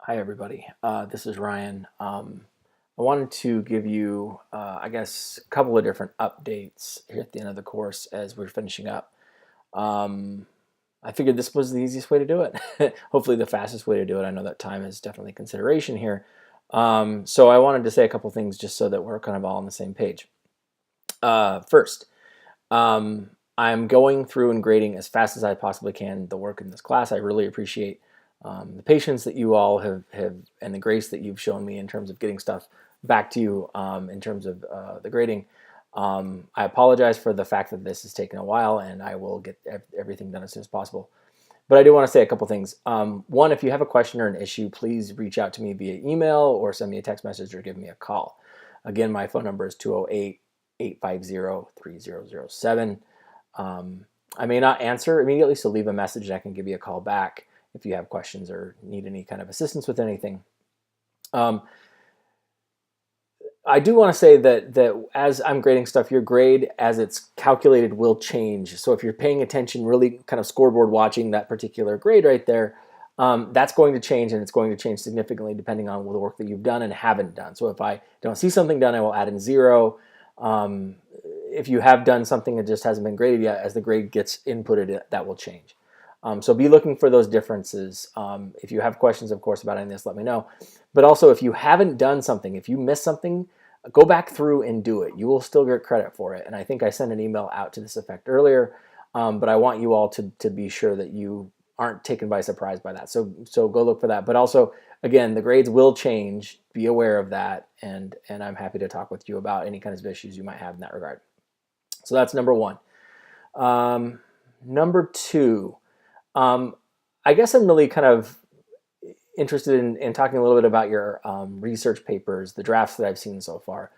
Hi, everybody. This is Ryan. I wanted to give you, I guess, a couple of different updates here at the end of the course as we're finishing up. Um, I figured this was the easiest way to do it. Hopefully, the fastest way to do it. I know that time is definitely a consideration here. So I wanted to say a couple things just so that we're kind of all on the same page. First, I'm going through and grading as fast as I possibly can the work in this class. I really appreciate the patience that you all have and the grace that you've shown me in terms of getting stuff back to you in terms of the grading. I apologize for the fact that this has taken a while, and I will get everything done as soon as possible. But I do want to say a couple things. One, if you have a question or an issue, please reach out to me via email or send me a text message or give me a call. Again, my phone number is 208-850-3007. I may not answer immediately, so leave a message and I can give you a call back if you have questions or need any kind of assistance with anything. I do want to say that as I'm grading stuff, your grade as it's calculated will change. So if you're paying attention, really kind of scoreboard watching that particular grade right there, that's going to change, and it's going to change significantly depending on the work that you've done and haven't done. So if I don't see something done, I will add in 0. If you have done something that just hasn't been graded yet, as the grade gets inputted, that will change. So be looking for those differences. If you have questions, of course, about any of this, let me know. But also, if you haven't done something, if you missed something, go back through and do it. You will still get credit for it. And I think I sent an email out to this effect earlier, but I want you all to be sure that you aren't taken by surprise by that. So go look for that. But also, again, the grades will change. Be aware of that, and I'm happy to talk with you about any kinds of issues you might have in that regard. So that's number one. Number two, I guess I'm really kind of interested in talking a little bit about your research papers, the drafts that I've seen so far.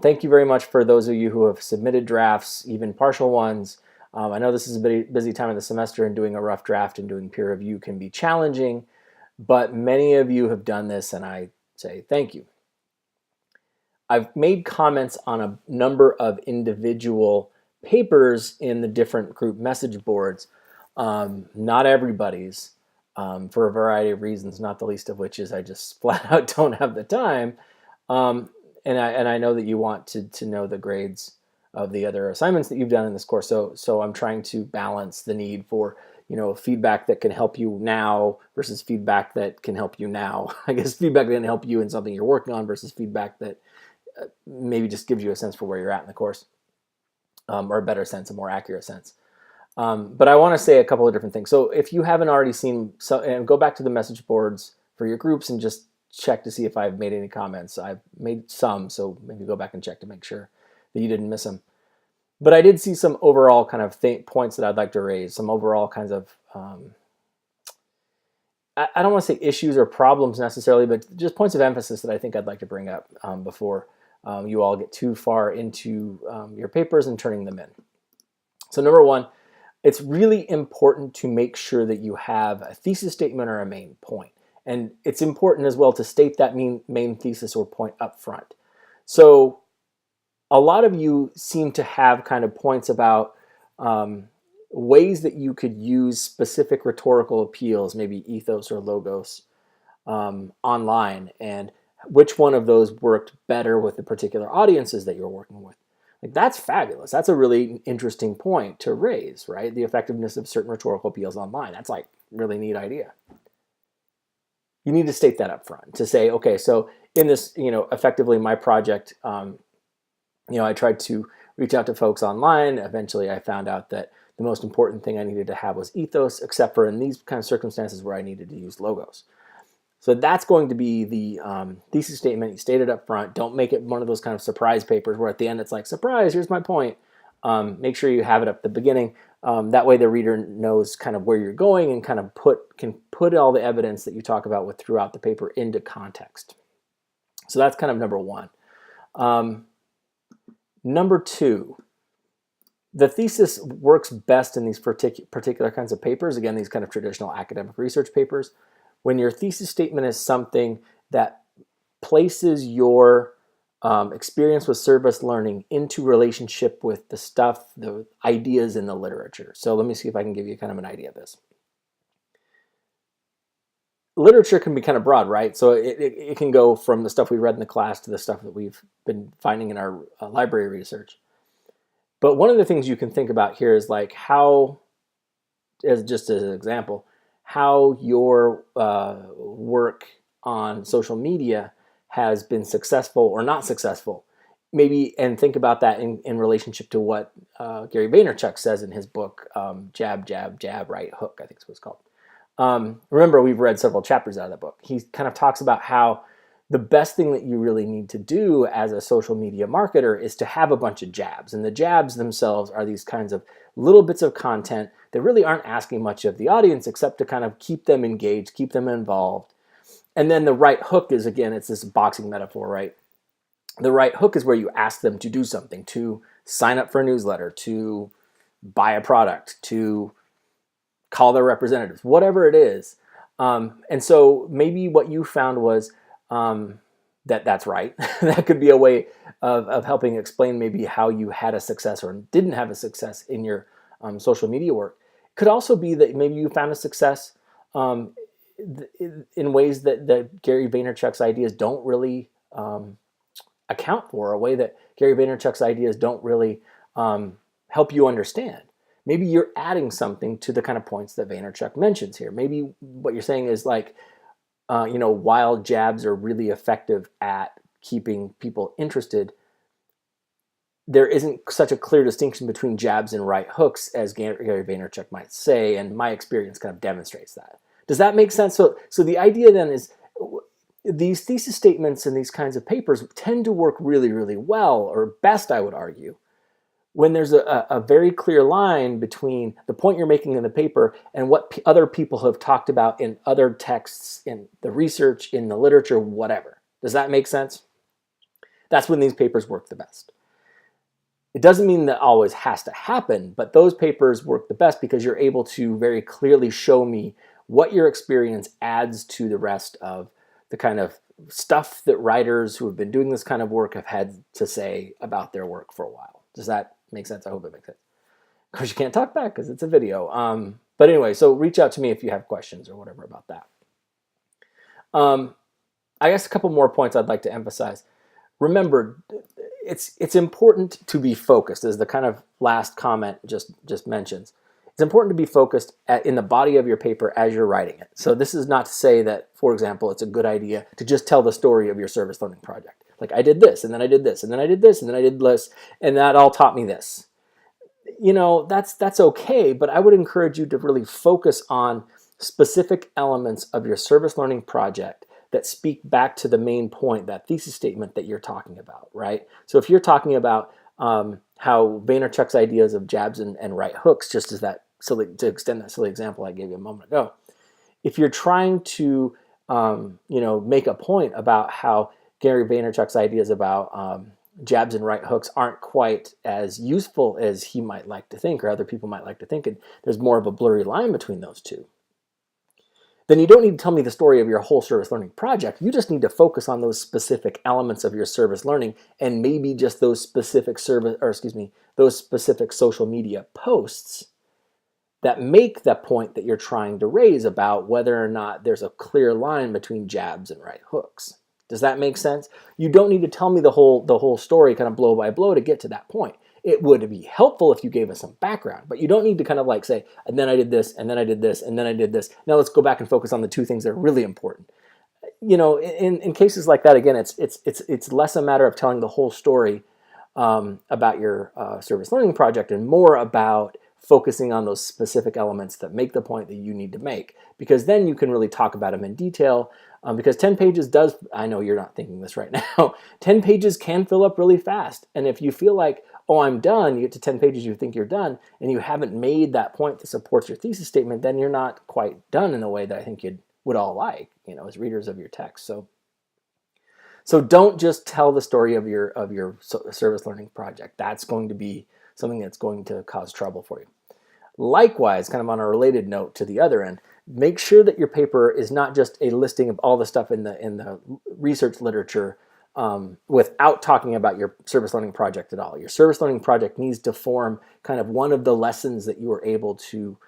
Thank you very much for those of you who have submitted drafts, even partial ones. I know this is a busy time of the semester, and doing a rough draft and doing peer review can be challenging, but many of you have done this, and I say thank you. I've made comments on a number of individual papers in the different group message boards. Not everybody's, for a variety of reasons, not the least of which is I just flat out don't have the time. And I know that you want to know the grades of the other assignments that you've done in this course. So I'm trying to balance the need for feedback that can help you now versus feedback that can help you now. I guess feedback that can help you in something you're working on versus feedback that maybe just gives you a sense for where you're at in the course, or a better sense, a more accurate sense. But I want to say a couple of different things. So if you haven't already seen, and go back to the message boards for your groups and just check to see if I've made any comments. I've made some, so maybe go back and check to make sure that you didn't miss them. But I did see some overall kind of points that I'd like to raise, some overall kinds of, I don't want to say issues or problems necessarily, but just points of emphasis that I think I'd like to bring up before you all get too far into your papers and turning them in. So number one, it's really important to make sure that you have a thesis statement or a main point. And it's important as well to state that main thesis or point up front. So a lot of you seem to have kind of points about ways that you could use specific rhetorical appeals, maybe ethos or logos, online, and which one of those worked better with the particular audiences that you're working with. Like, that's fabulous. That's a really interesting point to raise, right? The effectiveness of certain rhetorical appeals online. That's like really neat idea. You need to state that up front to say, okay, so in this, effectively my project, I tried to reach out to folks online. Eventually I found out that the most important thing I needed to have was ethos, except for in these kind of circumstances where I needed to use logos. So that's going to be the thesis statement. You state it up front. Don't make it one of those kind of surprise papers where at the end it's like, surprise, here's my point. Make sure you have it at the beginning. That way the reader knows kind of where you're going and kind of can put all the evidence that you talk about throughout the paper into context. So that's kind of number one. Number two, the thesis works best in these particular kinds of papers. Again, these kind of traditional academic research papers. When your thesis statement is something that places your experience with service learning into relationship with the stuff, the ideas in the literature. So let me see if I can give you kind of an idea of this. literature can be kind of broad, right? So it can go from the stuff we read in the class to the stuff that we've been finding in our library research. But one of the things you can think about here is like how, just as an example, how your work on social media has been successful or not successful. Maybe, and think about that in relationship to what Gary Vaynerchuk says in his book, Jab, Jab, Jab, Right Hook, I think is what it's called. Remember, we've read several chapters out of that book. He kind of talks about how the best thing that you really need to do as a social media marketer is to have a bunch of jabs. And the jabs themselves are these kinds of little bits of content that really aren't asking much of the audience except to kind of keep them engaged, keep them involved. And then the right hook is, again, it's this boxing metaphor, right? The right hook is where you ask them to do something, to sign up for a newsletter, to buy a product, to call their representatives, whatever it is. And so maybe what you found was that's right. That could be a way of helping explain maybe how you had a success or didn't have a success in your social media work. It could also be that maybe you found a success in ways that Gary Vaynerchuk's ideas don't really account for, a way that Gary Vaynerchuk's ideas don't really help you understand. Maybe you're adding something to the kind of points that Vaynerchuk mentions here. Maybe what you're saying is like, while jabs are really effective at keeping people interested, there isn't such a clear distinction between jabs and right hooks as Gary Vaynerchuk might say, and my experience kind of demonstrates that. Does that make sense? So the idea then is these thesis statements and these kinds of papers tend to work really, really well, or best, I would argue, when there's a very clear line between the point you're making in the paper and what other people have talked about in other texts, in the research, in the literature, whatever. Does that make sense? That's when these papers work the best. It doesn't mean that always has to happen, but those papers work the best because you're able to very clearly show me what your experience adds to the rest of the kind of stuff that writers who have been doing this kind of work have had to say about their work for a while. Does that make sense? I hope it makes sense. Of course, you can't talk back because it's a video. But anyway, so reach out to me if you have questions or whatever about that. I guess a couple more points I'd like to emphasize. Remember, it's important to be focused, as the kind of last comment just mentions. It's important to be focused in the body of your paper as you're writing it. So this is not to say that, for example, it's a good idea to just tell the story of your service learning project. Like, I did this, and then I did this, and then I did this, and then I did this, and that all taught me this. That's okay, but I would encourage you to really focus on specific elements of your service learning project that speak back to the main point, that thesis statement that you're talking about, right? So if you're talking about how Vaynerchuk's ideas of jabs and right hooks, just as that silly, to extend that silly example I gave you a moment ago, if you're trying to make a point about how Gary Vaynerchuk's ideas about jabs and right hooks aren't quite as useful as he might like to think, or other people might like to think, and there's more of a blurry line between those two, then you don't need to tell me the story of your whole service learning project. You just need to focus on those specific elements of your service learning, and maybe just those specific those specific social media posts that make the point that you're trying to raise about whether or not there's a clear line between jabs and right hooks. Does that make sense? You don't need to tell me the whole story kind of blow by blow to get to that point. It would be helpful if you gave us some background, but you don't need to kind of like say, and then I did this, and then I did this, and then I did this. Now let's go back and focus on the two things that are really important. In cases like that, again, it's less a matter of telling the whole story about your service learning project and more about focusing on those specific elements that make the point that you need to make, because then you can really talk about them in detail. Because 10 pages does, I know you're not thinking this right now, 10 pages can fill up really fast. And if you feel like, oh, I'm done, you get to 10 pages, you think you're done, and you haven't made that point that supports your thesis statement, then you're not quite done in the way that I think you would all like, as readers of your text. So don't just tell the story of your service learning project. That's going to be something that's going to cause trouble for you. Likewise, kind of on a related note to the other end, make sure that your paper is not just a listing of all the stuff in the research literature without talking about your service learning project at all. Your service learning project needs to form kind of one of the lessons that you were able to,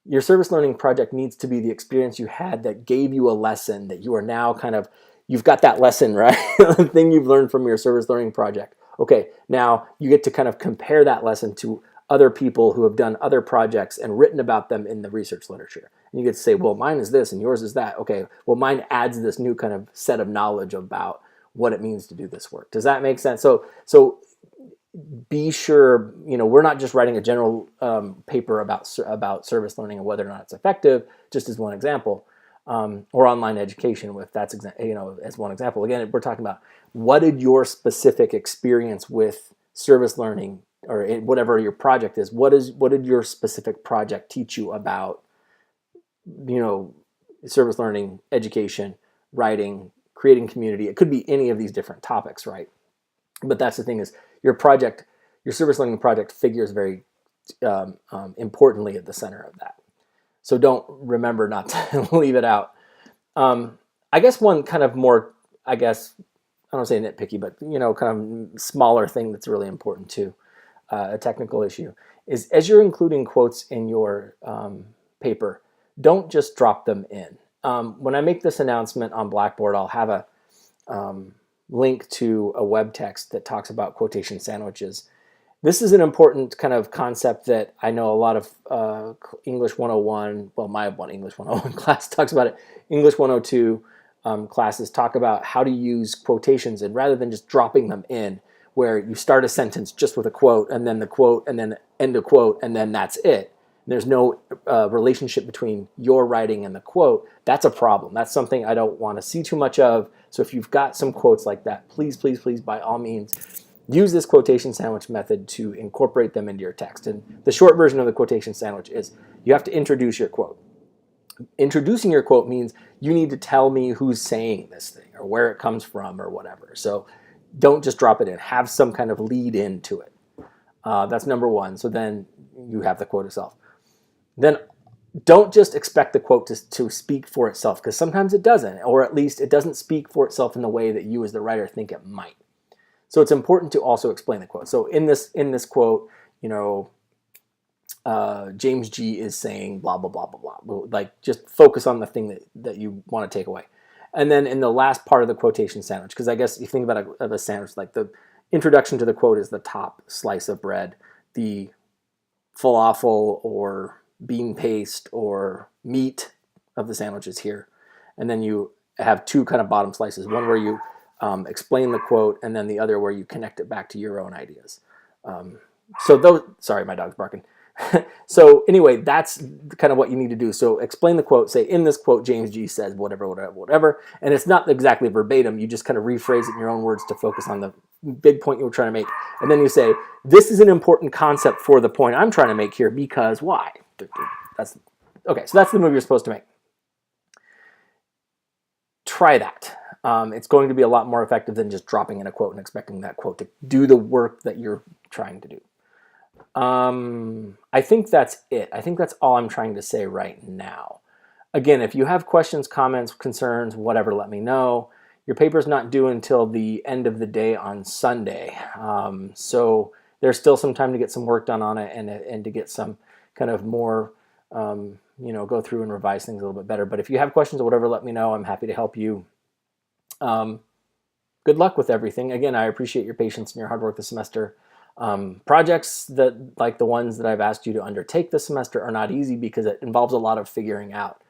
Your service learning project needs to be the experience you had that gave you a lesson that you are now kind of, you've got that lesson, right? The thing you've learned from your service learning project. Okay, now you get to kind of compare that lesson to other people who have done other projects and written about them in the research literature. And you get to say, well, mine is this and yours is that. Okay, well, mine adds this new kind of set of knowledge about what it means to do this work. Does that make sense? So be sure, we're not just writing a general paper about service learning and whether or not it's effective, just as one example, or online education, if that's as one example. Again, we're talking about what did your specific experience with service learning or whatever your project is. What did your specific project teach you about, service learning, education, writing, creating community? It could be any of these different topics, right? But that's the thing is your service learning project figures very importantly at the center of that. So remember not to leave it out. I guess one kind of more, I don't say nitpicky, but kind of smaller thing that's really important too, a technical issue, is as you're including quotes in your paper, don't just drop them in. When I make this announcement on Blackboard, I'll have a link to a web text that talks about quotation sandwiches. This is an important kind of concept that I know a lot of English 101, well, my one English 101 class talks about it. English 102 classes talk about how to use quotations, and rather than just dropping them in, where you start a sentence just with a quote, and then the quote, and then end a quote, and then that's it. There's no relationship between your writing and the quote. That's a problem. That's something I don't want to see too much of. So if you've got some quotes like that, please, please, please, by all means, use this quotation sandwich method to incorporate them into your text. And the short version of the quotation sandwich is you have to introduce your quote. Introducing your quote means you need to tell me who's saying this thing or where it comes from or whatever. So don't just drop it in. Have some kind of lead into it. That's number one. So then you have the quote itself. Then don't just expect the quote to speak for itself, because sometimes it doesn't, or at least it doesn't speak for itself in the way that you as the writer think it might. So it's important to also explain the quote. So in this quote, James G is saying blah, blah, blah, blah, blah. Like, just focus on the thing that you want to take away. And then in the last part of the quotation sandwich, because I guess you think about a sandwich, like the introduction to the quote is the top slice of bread, the falafel or bean paste or meat of the sandwich is here. And then you have two kind of bottom slices, one where you explain the quote, and then the other where you connect it back to your own ideas. Sorry, my dog's barking. So anyway, that's kind of what you need to do. So explain the quote, say, in this quote, James G says whatever, whatever, whatever. And it's not exactly verbatim. You just kind of rephrase it in your own words to focus on the big point you were trying to make. And then you say, this is an important concept for the point I'm trying to make here because why? Okay, so that's the move you're supposed to make. Try that. It's going to be a lot more effective than just dropping in a quote and expecting that quote to do the work that you're trying to do. I think that's it. I think that's all I'm trying to say right now. Again, if you have questions, comments, concerns, whatever, let me know. Your paper's not due until the end of the day on Sunday. So there's still some time to get some work done on it and to get some kind of more, go through and revise things a little bit better. But if you have questions or whatever, let me know. I'm happy to help you. Good luck with everything. Again, I appreciate your patience and your hard work this semester. Projects that, like the ones that I've asked you to undertake this semester, are not easy because it involves a lot of figuring out.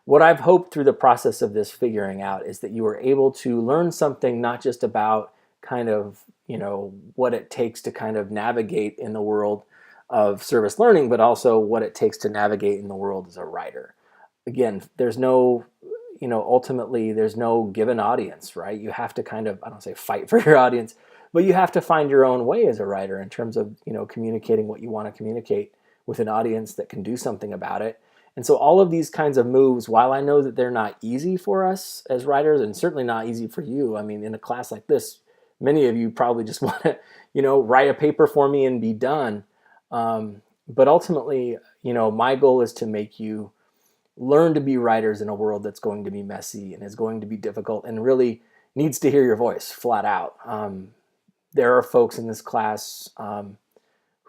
What I've hoped through the process of this figuring out is that you are able to learn something not just about kind of, what it takes to kind of navigate in the world of service learning, but also what it takes to navigate in the world as a writer. Again, there's no, ultimately there's no given audience, right? You have to kind of, I don't say fight for your audience, but you have to find your own way as a writer in terms of, communicating what you want to communicate with an audience that can do something about it. And so all of these kinds of moves, while I know that they're not easy for us as writers, and certainly not easy for you, I mean, in a class like this, many of you probably just want to, write a paper for me and be done. But ultimately, my goal is to make you learn to be writers in a world that's going to be messy and is going to be difficult and really needs to hear your voice flat out. There are folks in this class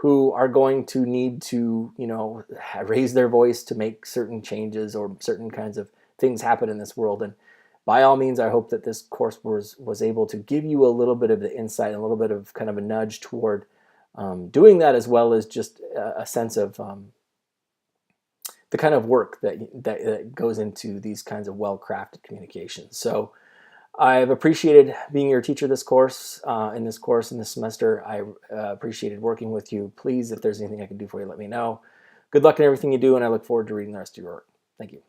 who are going to need to, raise their voice to make certain changes or certain kinds of things happen in this world. And by all means, I hope that this course was able to give you a little bit of the insight, a little bit of kind of a nudge toward doing that, as well as just a sense of the kind of work that goes into these kinds of well-crafted communications. So I've appreciated being your teacher this course, in this semester. I appreciated working with you. Please, if there's anything I can do for you, let me know. Good luck in everything you do, and I look forward to reading the rest of your work. Thank you.